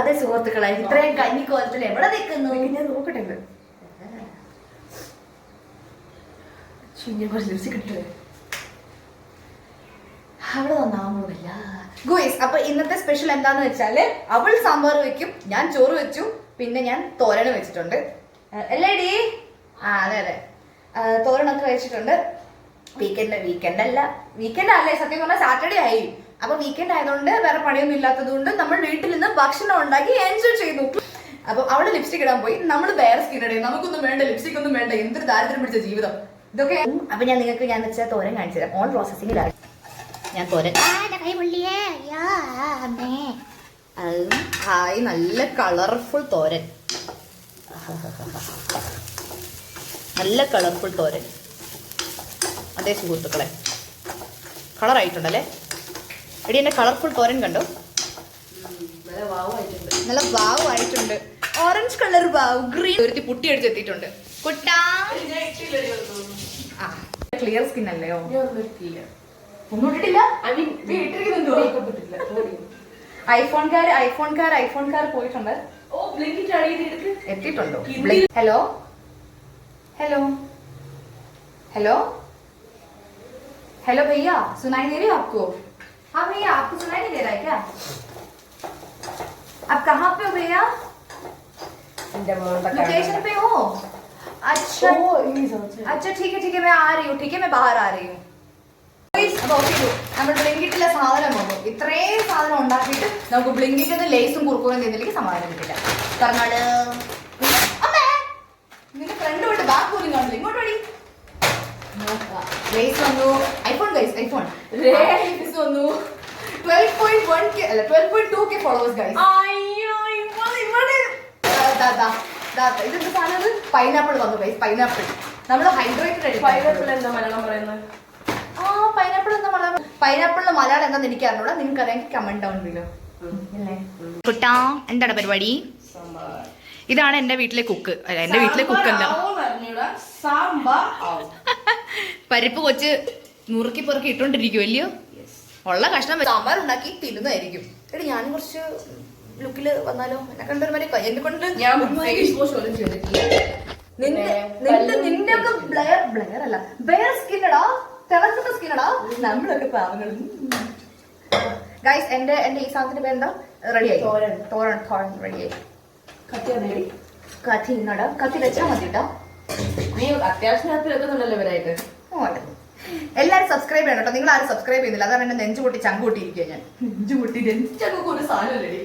അതെ സുഹൃത്തുക്കളെ, ഇത്രയും കഞ്ഞിക്കോലത്തിൽ എവിടെ നിൽക്കുന്നു? ഞാൻ നോക്കട്ടെ. അവിടെ നന്നാവുന്നില്ല ഗോയ്സ്. അപ്പൊ ഇന്നത്തെ സ്പെഷ്യൽ എന്താന്ന് വെച്ചാല് അവൾ സാമ്പാർ വെക്കും, ഞാൻ ചോറ് വെച്ചു, പിന്നെ ഞാൻ തോരന് വെച്ചിട്ടുണ്ട്. അല്ലേടി? അതെ അതെ, തോരനൊക്കെ വെച്ചിട്ടുണ്ട്. വീക്കെൻഡ് അല്ലേ, സത്യം പറഞ്ഞാൽ സാറ്റർഡേ ആയി. അപ്പൊ വീക്കെൻഡ് ആയതുകൊണ്ട് വേറെ പണിയൊന്നും ഇല്ലാത്തത് കൊണ്ട് നമ്മൾ വീട്ടിൽ നിന്ന് ഭക്ഷണം ഉണ്ടാക്കി എൻജോയ് ചെയ്തു. അപ്പൊ അവള് ലിപ്സ്റ്റിക് ഇടാൻ പോയി, നമ്മൾ വേറെ സ്കിൻ ഇടയും. നമുക്കൊന്നും വേണ്ട, ലിപ്സ്റ്റിക് ഒന്നും വേണ്ട. എന്തൊരു ദാരിദ്ര്യം പിടിച്ച ജീവിതം ഇതൊക്കെ. അപ്പൊ ഞാൻ വെച്ചാൽ തോരൻ കാണിച്ചു തരാം. ഓൺ പ്രോസസിംഗിലാണ് ഞാൻ തോരൻ. ഹായ്, നല്ല കളർഫുൾ തോരൻ, നല്ല കളർഫുൾ തോരൻ. അതേ സുഹൃത്തുക്കളെ, കളറായിട്ടുണ്ടല്ലേ എടി. എന്റെ കളർഫുൾ തോരൻ കണ്ടോ? നല്ല വാവ് ആയിട്ടുണ്ട്. ഓറഞ്ച് കളർ വാവ്, ഗ്രീൻ ഒരു പുട്ടി അടിച്ചെത്തിയിട്ടുണ്ട്. കുട്ടാ ക്ലിയർ സ്കിൻ അല്ലയോ? ഒന്നും ഇട്ടിട്ടില്ല. ഐഫോൺകാർ പോയിട്ടുണ്ട്. എത്തിയിട്ടുണ്ടോ? ഹലോ ഹലോ हेलो हेलो भैया, सुनाई दे रही है आपको? हाँ भैया, आपको सुनाई नहीं दे रहा है क्या? आप कहाँ पे हो भैया? लोकेशन पे हो? अच्छा अच्छा, ठीक है, मैं आ रही हूँ. ठीक है, मैं बाहर आ रही हूँ. നമ്മൾ ബ്ലിങ്കിറ്റിലെ സാധനം വന്നു. ഇത്രയും സാധനം ഉണ്ടാക്കിയിട്ട് നമുക്ക് ബ്ലിങ്കിറ്റിന്ന് ലേസും കുറുക്കുറും തിന്നിലേക്ക് സമാധാനം കിട്ടില്ല. പറഞ്ഞാല് നിന്റെ ഫ്രണ്ട് വിട്ട് ബാക്ക് പോലും കാണില്ല. ഇങ്ങോട്ട് വഴി റേസ് വന്നു. ഐഫോൺ ഗൈസ്, ഐഫോൺ റേസ് വന്നു. 12.1K അല്ല 12.2K ഫോളോവേഴ്സ് ഗൈസ്. ഇതെന്ത് സാധനം? പൈനാപ്പിൾ വന്നു ഗൈസ്, പൈനാപ്പിൾ. നമ്മൾ ഹൈഡ്രേറ്റഡ്. പൈനാപ്പിൾ എന്താ മലയാളം പറയുന്നത്? പൈനാപ്പിൾ എന്താ മലയാളം? പൈനാപ്പിളിന്റെ മലയാളം എന്താന്ന് എനിക്ക് അറിഞ്ഞൂടാ. നിങ്ങൾക്ക് അറിയാമെങ്കിൽ കമന്റ് ഡൗൺ ബിലോ. കുട്ടാ, എന്താണ് പരിപാടി? ഇതാണ് എന്റെ വീട്ടിലെ കുക്ക്. അല്ല, എന്റെ വീട്ടിലെ കുക്കല്ല, പരിപ്പ് കൊച്ച് നുറുക്കി പെറുക്കി ഇട്ടോണ്ടിരിക്കും അല്ലയോ. ഉള്ള കഷ്ണം സാമ്പാർ ഉണ്ടാക്കി തിന്നുന്നതായിരിക്കും. എടി, ഞാനും കുറച്ച് ലുക്കില് വന്നാലോ? എന്നെ കണ്ടൊരു എന്നെ കൊണ്ട് നിന്റെ ഒക്കെ ബ്ലെയർ അല്ല, ബെയർ സ്കിന്നടാ, തിളക്കുന്ന സ്കിന്നടാ. നമ്മളൊക്കെ പാവങ്ങൾ. ഗൈസ്, എന്റെ ഈ സാധനത്തിന്റെ പേരെന്താ? റെഡിയായി. തോരൻ റെഡിയായി. കത്തി ഇന്നടാ, കത്തി വെച്ചാ മതി കേട്ടോ. നീ അത്യാവശ്യത്തിനകത്ത് വെക്കുന്നുണ്ടല്ലോ ഇവരായിട്ട്. എല്ലാരും സബ്സ്ക്രൈബ് ചെയ്യണം കേട്ടോ. നിങ്ങൾ ആരും സബ്സ്ക്രൈബ് ചെയ്യുന്നില്ല, അതാണ് എന്റെ നെഞ്ചു പൊട്ടി ചങ്ക് പൊട്ടിയിരിക്കുക. ഞാൻ നെഞ്ചുപൊട്ടി ഒരു സാധനമല്ലേ.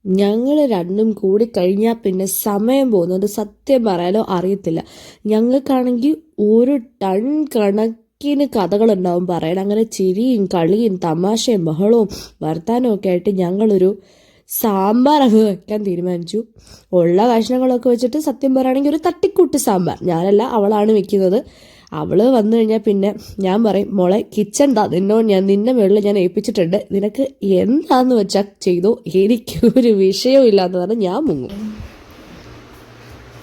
ഞങ്ങൾ രണ്ടും കൂടി കഴിഞ്ഞാൽ പിന്നെ സമയം പോകുന്നത് സത്യം പറയാനോ അറിയത്തില്ല. ഞങ്ങൾക്കാണെങ്കിൽ ഒരു ടൺ കണക്കിന് കഥകളുണ്ടാവും പറയാൻ. അങ്ങനെ ചിരിയും കളിയും തമാശയും ബഹളവും വർത്താനവും ഒക്കെ ആയിട്ട് ഞങ്ങളൊരു സാമ്പാറൊക്കെ വെക്കാൻ തീരുമാനിച്ചു. ഉള്ള കഷ്ണങ്ങളൊക്കെ വെച്ചിട്ട് സത്യം പറയുകയാണെങ്കിൽ ഒരു തട്ടിക്കൂട്ട് സാമ്പാർ. ഞാനല്ല, അവളാണ് വെക്കുന്നത്. അവൾ വന്നു കഴിഞ്ഞാൽ പിന്നെ ഞാൻ പറയും, മോളെ കിച്ചൺ താ, നിന്നെ മുകളിൽ ഞാൻ ഏൽപ്പിച്ചിട്ടുണ്ട്, നിനക്ക് എന്താന്ന് വെച്ചാൽ ചെയ്തോ, എനിക്കൊരു വിഷയവും ഇല്ലാത്തതാണ്. ഞാൻ മുങ്ങും.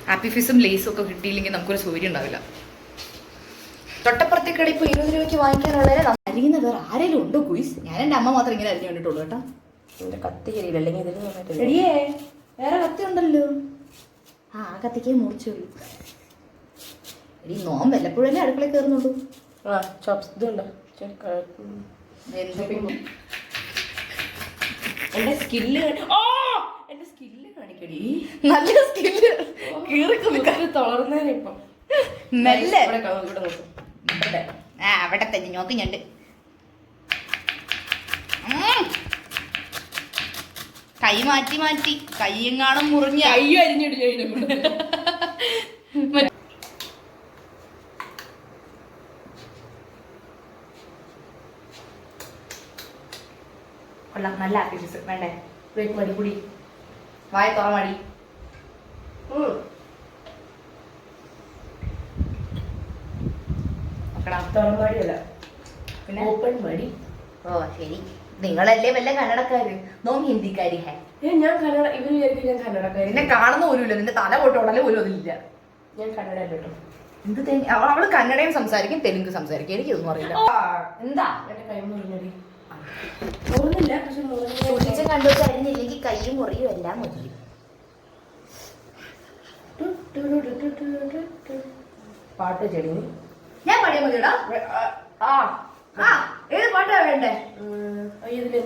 ഹാപ്പി ഫിസും ലേസും ഒക്കെ കിട്ടിയില്ലെങ്കിൽ നമുക്കൊരു സൗകര്യം ഉണ്ടാവില്ല. തൊട്ടപ്പുറത്തേക്കടി ഇപ്പൊ 20 രൂപയ്ക്ക് വാങ്ങിക്കാനുള്ളവരെ അരിയുന്ന വേറെ ആരെങ്കിലും ഉണ്ടോ കുയിസ്? ഞാൻ എൻ്റെ അമ്മ മാത്രം ഇങ്ങനെ അരിഞ്ഞു കണ്ടിട്ടുള്ളൂ കേട്ടോ. എന്റെ കത്തി ശരിയില്ല, അല്ലെങ്കിൽ എടിയേ വേറെ കത്തി ഉണ്ടല്ലോ. ആ കത്തിക്കേ മുറിച്ചുള്ളൂ. എടി, നോം വല്ലപ്പോഴല്ലേ അടുക്കളയിൽ കയറുന്നുള്ളൂ. എന്റെ സ്കില്ല് കാണിക്കടി. നല്ല സ്കില്ല് തുറന്നേനിപ്പം മെല്ലെ ഇവിടെ അവിടെ തന്നെ നോക്കി ഞണ്ട്. കൈ മാറ്റി കയ്യെങ്ങാണം മുറിഞ്ഞ കൈ അരിഞ്ഞിടിഞ്ഞു. കൊള്ളാം, നല്ല ആക്ടിവിറ്റീസ് വേണ്ടേ? മടിപൊടി വായ തുറ മടി. തുറമടിയല്ല, പിന്നെ ഓപ്പൺ മടി. ഓ ശരി, നിങ്ങളല്ലേ വല്ല കന്നടക്കാര്, നോം ഹിന്ദിക്കാരി ഹേ. ഞാൻ കന്നഡ, ഇവര് വിചാരിക്കും ഞാൻ കന്നഡക്കാരി. നിന്നെ കാണുന്ന പോലും ഇല്ല, നിന്റെ തല പോയിട്ട് ഉടലെ പോലും അതില്ല. ഞാൻ കന്നഡ കേട്ടോ. എന്ത് അവള് കന്നഡയും സംസാരിക്കും, തെലുങ്ക് സംസാരിക്കും, എനിക്കൊന്നും അറിയില്ല. എന്താ എന്റെ കൈ മുറിഞ്ഞടി. തോന്നുന്നില്ല പക്ഷെ സൂക്ഷിച്ചും കണ്ടു തരുന്നില്ലെങ്കിൽ കയ്യും മുറിയും എല്ലാം മുറിയും. പാട്ട് ചെടി ഞാൻ പാടിയാ മതിയോടാ. ഏത് പാട്ടാ വേണ്ടേ?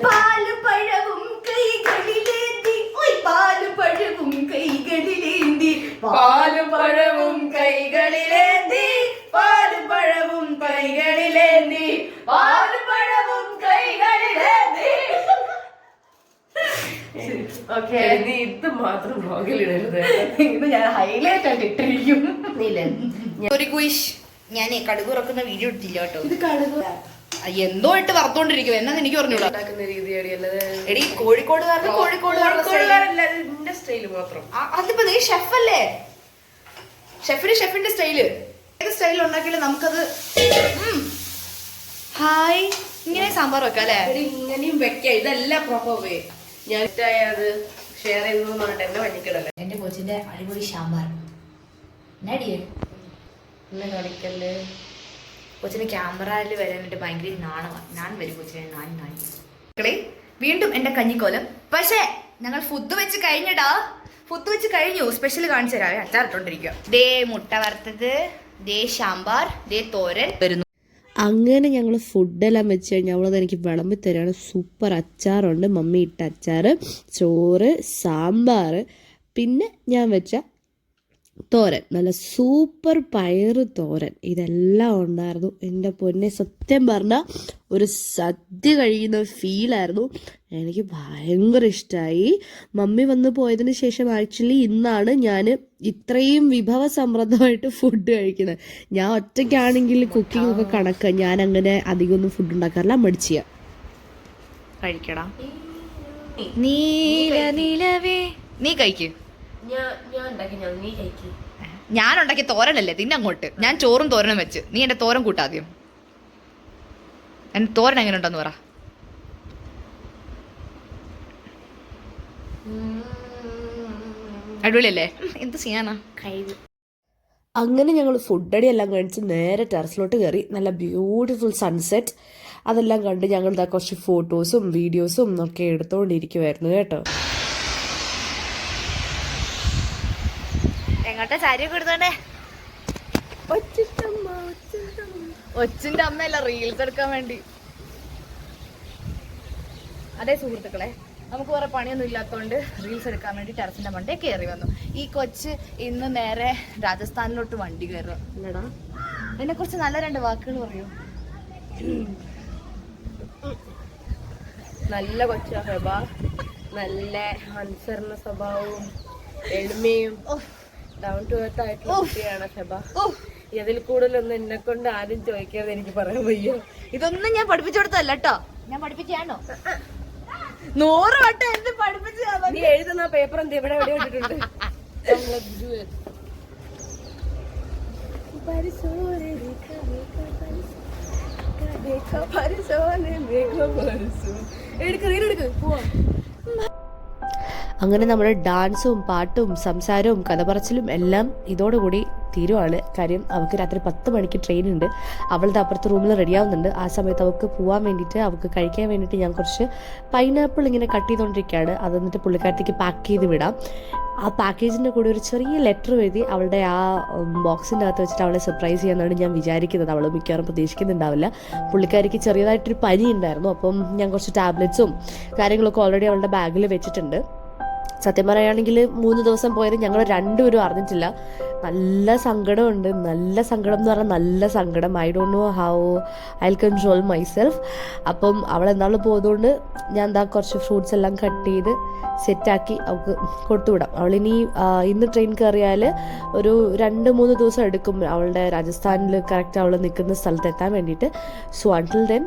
പാലും പഴവും കൈകളിലേന്തി, പാലും പഴവും കൈകളിലേന്തി, പാലും പഴവും കൈകളിലേന്തി, പാലും പഴവും കൈകളിലേന്തി, പാലും പഴവും കൈകളിലേന്തി. ഓക്കെ, നീ ഇത് മാത്രം വ്ളോഗിലിടരുത്. ഇത് ഞാൻ ഹൈലൈറ്റ് ആയിട്ട് ഇട്ടിരിക്കും. ഒരു കുയിഷ് ഞാൻ കടുക് ഉറക്കുന്ന വീഡിയോ ഇട്ടില്ല കേട്ടോ. ഇത് കടുക് എന്തോ ഇട്ട് വറുത്തോണ്ടിരിക്കും എന്നാന്ന് എനിക്ക് പറഞ്ഞൂടാ. ഉണ്ടാക്കുന്ന രീതിയാണ് എടി കോഴിക്കോടുകാർക്ക് കോഴിക്കോടുകാരല്ല എന്റെ സ്റ്റൈല് മാത്രം. അതിപ്പോ നീ ഷെഫല്ലേ, ഷെഫിന്റെ സ്റ്റൈല്. ഏത് സ്റ്റൈലിൽ ഉണ്ടാക്കിയാലും നമുക്കത് ഹായ് ഇങ്ങനെ സാമ്പാർ വെക്കാം അല്ലേ? ഇങ്ങനെയും വെക്കാം. ഇതല്ല പ്രോപ്പർ വേ. ഞാൻ അത് ഷെയർ ചെയ്തു പറഞ്ഞിട്ട് എന്നെ വന്നിക്കിടല്ലേ. എന്റെ കൊച്ചിന്റെ അടിപൊളി സാമ്പാർ നടിയേ എന്നെ കളിക്കല്ലേ. കൊച്ചിന് ക്യാമറയിൽ വരാനായിട്ട് ഭയങ്കര നാണമാണ്. ഞാൻ വരും കൊച്ചിനെ മക്കളെ. വീണ്ടും എന്റെ കഞ്ഞിക്കോലം. പക്ഷേ ഞങ്ങൾ ഫുഡ് വെച്ച് കഴിഞ്ഞടാ. ഫുഡ് വെച്ച് കഴിഞ്ഞു. സ്പെഷ്യൽ കാണിച്ചു തരാവേ. അച്ചാറിട്ടോണ്ടിരിക്കുക. ദേ മുട്ട വറുത്തത്, ദേ സാമ്പാർ, ദേ തോരൻ വരുന്നു. അങ്ങനെ ഞങ്ങൾ ഫുഡെല്ലാം വെച്ച് കഴിഞ്ഞാൽ അവളത് എനിക്ക് വിളമ്പി തരാണ്. സൂപ്പർ അച്ചാറുണ്ട്, മമ്മി ഇട്ട അച്ചാർ, ചോറ്, സാമ്പാർ, പിന്നെ ഞാൻ വെച്ച തോരൻ, നല്ല സൂപ്പർ പയറ് തോരൻ, ഇതെല്ലാം ഉണ്ടായിരുന്നു. എൻ്റെ പൊന്നെ സത്യം പറഞ്ഞാൽ ഒരു സദ്യ കഴിയുന്ന ഫീലായിരുന്നു. എനിക്ക് ഭയങ്കര ഇഷ്ടമായി. മമ്മി വന്ന് പോയതിന് ശേഷം ആക്ച്വലി ഇന്നാണ് ഞാൻ ഇത്രയും വിഭവസമൃദ്ധമായിട്ട് ഫുഡ് കഴിക്കുന്നത്. ഞാൻ ഒറ്റയ്ക്കാണെങ്കിൽ കുക്കിംഗ് ഒക്കെ കണക്ക്, ഞാൻ അങ്ങനെ അധികമൊന്നും ഫുഡ് ഉണ്ടാക്കാറില്ല, മടിച്ചിയ കഴിക്കടാ. നീല നിലവേ നീ കഴിക്ക്. ഞാൻ ഉണ്ടാക്കിയ തോരനല്ലേ തിന്നങ്ങോട്ട്. ഞാൻ ചോറും തോരനും വെച്ച് നീ എന്റെ തോരൻ കൂട്ടാദ്യം. എന്റെ തോരൻ എങ്ങനെ ഉണ്ടെന്ന് പറ. അടിപൊളിയല്ലേ? എന്ത് ചെയ്യാനാ കഴിവ്. അങ്ങനെ ഞങ്ങൾ ഫുഡടി എല്ലാം കഴിച്ച് നേരെ ടെറസിലോട്ട് കയറി. നല്ല ബ്യൂട്ടിഫുൾ സൺസെറ്റ് അതെല്ലാം കണ്ട് ഞങ്ങൾ കുറച്ച് ഫോട്ടോസും വീഡിയോസും ഒക്കെ എടുത്തുകൊണ്ടിരിക്കുമായിരുന്നു കേട്ടോ. എങ്ങോട്ടാ സാരിയൊക്കെ എടുത്തോണ്ടേ? ഒച്ചിന്റെ അമ്മയല്ല, റീൽസ് എടുക്കാൻ വേണ്ടി. അതെ സുഹൃത്തുക്കളെ, നമുക്ക് വേറെ പണിയൊന്നും ഇല്ലാത്തതുകൊണ്ട് റീൽസ് എടുക്കാൻ വേണ്ടി ടെറസിന്റെ മണ്ടേ കയറി വന്നു. ഈ കൊച്ച് ഇന്ന് നേരെ രാജസ്ഥാനിലോട്ട് വണ്ടി കയറുക. അല്ലടാ, എന്നെ കുറിച്ച് നല്ല രണ്ട് വാക്കുകൾ പറയൂ. നല്ല കൊച്ചാ ഹെബ. നല്ല അനുസരണ സ്വഭാവവും എളിമയും ഡൗൺ ടു എർത്ത് ആയിട്ടുള്ള കുട്ടിയാണ് ഹെബ. ഇതിൽ കൂടുതലൊന്നും എന്നെ കൊണ്ട് ആരും ചോദിക്കാതെ എനിക്ക് പറയാൻ വയ്യ. ഇതൊന്നും ഞാൻ പഠിപ്പിച്ചു കൊടുത്തല്ല കേട്ടോ. ഞാൻ പഠിപ്പിച്ചാണോ? 100 വട്ടം എന്ത് പഠിപ്പിച്ചു. നീ എഴുതുന്ന പേപ്പർ എന്ത് ഇവിടെ എവിടെ ഇട്ടിട്ടുണ്ട്? അങ്ങനെ നമ്മുടെ ഡാൻസും പാട്ടും സംസാരവും കഥ പറച്ചിലും എല്ലാം ഇതോടുകൂടി തീരുവാണ്. കാര്യം അവൾക്ക് രാത്രി 10 മണിക്ക് ട്രെയിൻ ഉണ്ട്. അവളുടെ അപ്പുറത്തെ റൂമിൽ റെഡിയാവുന്നുണ്ട്. ആ സമയത്ത് അവൾക്ക് പോകാൻ വേണ്ടിയിട്ട്, അവൾക്ക് കഴിക്കാൻ വേണ്ടിയിട്ട് ഞാൻ കുറച്ച് പൈനാപ്പിൾ ഇങ്ങനെ കട്ട് ചെയ്തുകൊണ്ടിരിക്കുകയാണ്. അത് എന്നിട്ട് പുള്ളിക്കാരത്തേക്ക് പാക്ക് ചെയ്ത് വിടാം. ആ പാക്കേജിൻ്റെ കൂടെ ഒരു ചെറിയ ലെറ്റർ എഴുതി അവളുടെ ആ ബോക്സിൻ്റെ അകത്ത് വെച്ചിട്ട് അവളെ സർപ്രൈസ് ചെയ്യാനാണ് ഞാൻ വിചാരിക്കുന്നത്. അവൾ മിക്കവാറും പ്രതീക്ഷിക്കുന്നുണ്ടാവില്ല. പുള്ളിക്കാരിക്ക് ചെറിയതായിട്ടൊരു പനി ഉണ്ടായിരുന്നു. അപ്പം ഞാൻ കുറച്ച് ടാബ്ലറ്റ്സും കാര്യങ്ങളൊക്കെ ഓൾറെഡി അവളുടെ ബാഗിൽ വെച്ചിട്ടുണ്ട്. സത്യം പറയുകയാണെങ്കിൽ 3 ദിവസം പോയത് ഞങ്ങൾ രണ്ടുപേരും അറിഞ്ഞിട്ടില്ല. നല്ല സങ്കടമുണ്ട്. നല്ല സങ്കടം എന്ന് പറഞ്ഞാൽ നല്ല സങ്കടം. I don't know how I control myself. അപ്പം അവളെന്നാളും പോയതുകൊണ്ട് ഞാൻ എന്താ കുറച്ച് ഫ്രൂട്ട്സ് എല്ലാം കട്ട് ചെയ്ത് സെറ്റാക്കി അവൾക്ക് കൊടുത്തുവിടാം. അവളിനി ഇന്ന് ട്രെയിൻ കയറിയാൽ ഒരു 2-3 ദിവസം എടുക്കും അവളുടെ രാജസ്ഥാനിൽ കറക്റ്റ് അവൾ നിൽക്കുന്ന സ്ഥലത്ത് എത്താൻ വേണ്ടിയിട്ട്. സോ അൺടിൽ ദെൻ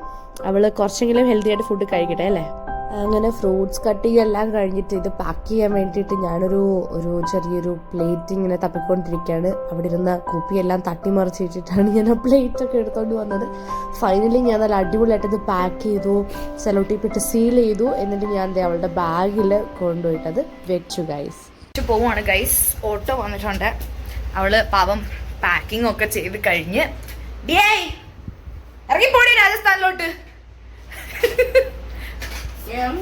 അവൾ കുറച്ചെങ്കിലും ഹെൽത്തി ആയിട്ട് ഫുഡ് കഴിക്കട്ടെ അല്ലേ. അങ്ങനെ ഫ്രൂട്ട്സ് കട്ടിങ് എല്ലാം കഴിഞ്ഞിട്ട് ഇത് പാക്ക് ചെയ്യാൻ വേണ്ടിയിട്ട് ഞാനൊരു ചെറിയൊരു പ്ലേറ്റ് ഇങ്ങനെ തപ്പിക്കൊണ്ടിരിക്കുകയാണ്. അവിടെ ഇരുന്ന കുപ്പിയെല്ലാം തട്ടിമറിച്ചിട്ടിട്ടാണ് ഞാൻ ആ പ്ലേറ്റൊക്കെ എടുത്തുകൊണ്ട് വന്നത്. ഫൈനലി ഞാൻ നല്ല അടിപൊളിയായിട്ട് ഇത് പാക്ക് ചെയ്തു, സെലോ ടേപ്പ് ഇട്ട് സീൽ ചെയ്തു. എന്നിട്ട് ഞാൻ അവളുടെ ബാഗിൽ കൊണ്ടുപോയിട്ടത് വെച്ചു ഗൈസ്. പോവാണ് ഗൈസ്. ഓട്ടോ വന്നിട്ടുണ്ട്. അവള് പാവം പാക്കിംഗ് ഒക്കെ ചെയ്ത് കഴിഞ്ഞ് ഇറങ്ങിപ്പോടി രാജസ്ഥാനിലോട്ട്. ഞാൻ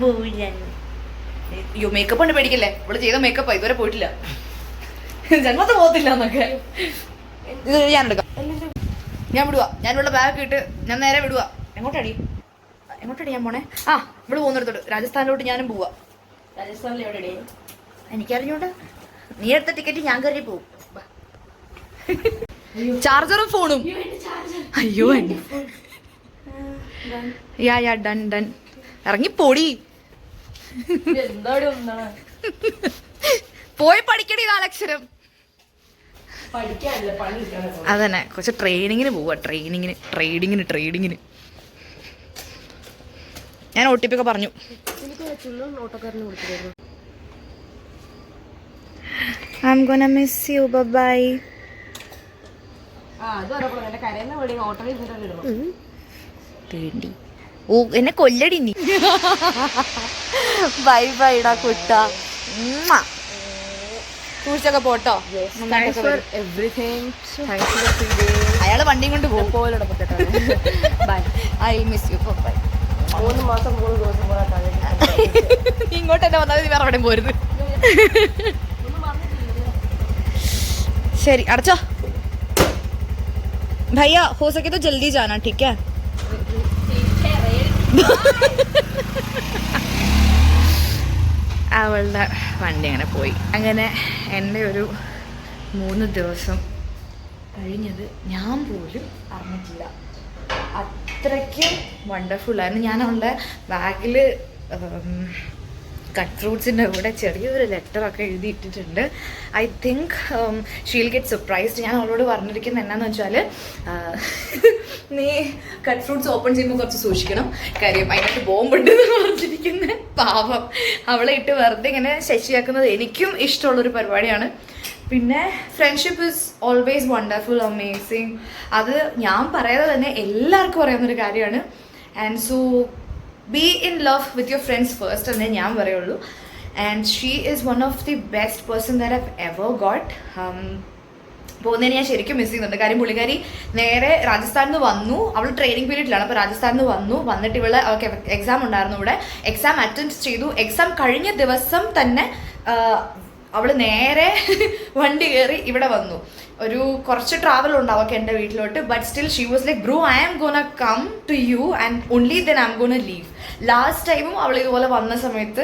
പോവില്ല. അയ്യോ, മേക്കപ്പ് കൊണ്ട് പേടിക്കല്ലേ, ഇവള് ചെയ്ത മേക്കപ്പ് ഇതുവരെ പോയിട്ടില്ല, ജന്മത്തെ പോകത്തില്ല എന്നൊക്കെ. ഇത് ഞാൻ എടുക്കാം, ഞാൻ വിടുക. ഞാൻ ഇവിടെ ബാഗ് ഇട്ട് ഞാൻ നേരെ വിടുക. എങ്ങോട്ടടി ഞാൻ പോണേ? ആ, ഇവിടെ പോകുന്നിടത്തോട്ട് രാജസ്ഥാനിലോട്ട് ഞാനും പോവാ. രാജസ്ഥാനിൽ എവിടെ? എനിക്കറിഞ്ഞോണ്ട് നീ എടുത്ത ടിക്കറ്റ് ഞാൻ കയറി പോവും. ചാർജറും ഫോണും. അയ്യോ, യാ ഡൺ. ഇറങ്ങി പൊടി. പോയി പഠിക്കടി നാലക്ഷരം. അതന്നെ, കുറച്ച് ട്രെയിനിങ്ങിന് പോവാ. ട്രേഡിങ്ങിന് ഞാൻ OTP ഒക്കെ പറഞ്ഞു. I'm gonna miss you. Bye. ഓ, എന്നെ കൊല്ലടി നീ. ബൈ ഡാ കുട്ട. കൂച്ചൊക്കെ പോട്ടോ. അയാള് വണ്ടിയും കൊണ്ട് പോകും. I miss you. ബൈ. 3 മാസം 3 ദിവസം ഇങ്ങോട്ട് തന്നെ വന്നാൽ വേറെ എവിടെയും പോരുത്. ശരി, അടച്ചോ. भैया हो सके तो जल्दी जाना, ठीक है? അവളുടെ വണ്ടി അങ്ങനെ പോയി. അങ്ങനെ എൻ്റെ ഒരു 3 ദിവസം കഴിഞ്ഞത് ഞാൻ പോലും അറിഞ്ഞിട്ടില്ല. അത്രയ്ക്കും വണ്ടർഫുള്ളായിരുന്നു. ഞാൻ അവളുടെ ബാഗിൽ കട്ട് ഫ്രൂട്ട്സിൻ്റെ കൂടെ ചെറിയൊരു ലെറ്ററൊക്കെ എഴുതിയിട്ടിട്ടുണ്ട്. I think she'll get surprised. ഞാൻ അവളോട് പറഞ്ഞിരിക്കുന്നത് എന്നാന്ന് വെച്ചാൽ, നീ കട്ട് ഫ്രൂട്ട്സ് ഓപ്പൺ ചെയ്യുമ്പോൾ കുറച്ച് സൂക്ഷിക്കണം, കാര്യം അതിനകത്ത് ബോംബുണ്ടെന്ന് പറഞ്ഞിരിക്കുന്നത്. പാവം, അവളെ ഇട്ട് വെറുതെ ഇങ്ങനെ ശശിയാക്കുന്നത് എനിക്കും ഇഷ്ടമുള്ളൊരു പരിപാടിയാണ്. പിന്നെ friendship is always wonderful, amazing. അത് ഞാൻ പറയാതെ തന്നെ എല്ലാവർക്കും അറിയാവുന്നൊരു കാര്യമാണ്. And so be in love with your friends first എന്നേ ഞാൻ പറയുള്ളൂ. And she is one of the best person that I have ever got. പോകുന്നതിന് ഞാൻ ശരിക്കും മിസ് ചെയ്യുന്നുണ്ട്. കാര്യം പുള്ളിക്കാരി നേരെ രാജസ്ഥാനിൽ നിന്ന് വന്നു. അവൾ ട്രെയിനിങ് പീരീഡിലാണ്. അപ്പോൾ രാജസ്ഥാനിൽ നിന്ന് വന്നിട്ട് ഇവള് അവൾക്ക് എക്സാം ഉണ്ടായിരുന്നു. ഇവിടെ എക്സാം അറ്റൻഡ് ചെയ്തു. എക്സാം കഴിഞ്ഞ ദിവസം തന്നെ അവൾ നേരെ വണ്ടി കയറി ഇവിടെ വന്നു. ഒരു കുറച്ച് ട്രാവൽ ഉണ്ട് അവൾക്ക് എൻ്റെ വീട്ടിലോട്ട്. But still she was like, bro I am gonna come to you and only then I am gonna leave. Last ടൈമും അവൾ ഇതുപോലെ വന്ന സമയത്ത്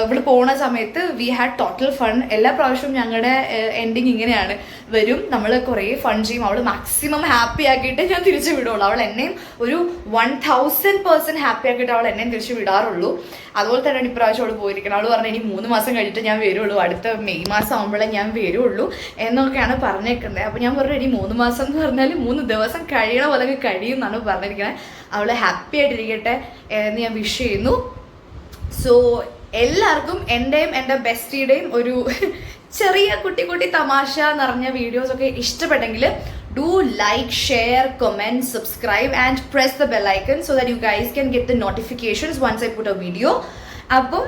ഇവിടെ പോണ സമയത്ത് വി ഹാഡ് ടോട്ടൽ ഫൺ. എല്ലാ പ്രാവശ്യവും ഞങ്ങളുടെ എൻഡിങ് ഇങ്ങനെയാണ്, വരും, നമ്മൾ കുറേ ഫൺ ചെയ്യും, അവൾ മാക്സിമം ഹാപ്പി ആക്കിയിട്ട് ഞാൻ തിരിച്ചു വിടുള്ളൂ. അവൾ എന്നെയും ഒരു 1000% ഹാപ്പി ആക്കിയിട്ട് അവൾ എന്നെയും തിരിച്ചു വിടാറുള്ളൂ. അതുപോലെ തന്നെയാണ് ഇപ്രാവശ്യം അവൾ പോയിരിക്കണം. അവൾ പറഞ്ഞു ഇനി 3 മാസം കഴിഞ്ഞിട്ട് ഞാൻ വരുള്ളൂ, അടുത്ത മെയ് മാസം ആകുമ്പോഴേ ഞാൻ വരുള്ളൂ എന്നൊക്കെയാണ് പറഞ്ഞേക്കുന്നത്. അപ്പോൾ ഞാൻ പറഞ്ഞു ഇനി 3 മാസം എന്ന് പറഞ്ഞാൽ 3 ദിവസം കഴിയണ പോലെ കഴിയും എന്നാണ് പറഞ്ഞിരിക്കുന്നത്. അവൾ ഹാപ്പി ആയിട്ടിരിക്കട്ടെ എന്ന് ഞാൻ വിഷ് ചെയ്യുന്നു. സോ എല്ലാവർക്കും എൻ്റെയും എൻ്റെ ബെസ്റ്റിയുടെയും ഒരു ചെറിയ കുട്ടി തമാശ നിറഞ്ഞ വീഡിയോസൊക്കെ ഇഷ്ടപ്പെട്ടെങ്കിൽ do like, share, comment, subscribe and press the bell icon so that you guys can get the notifications once I put a video. അപ്പം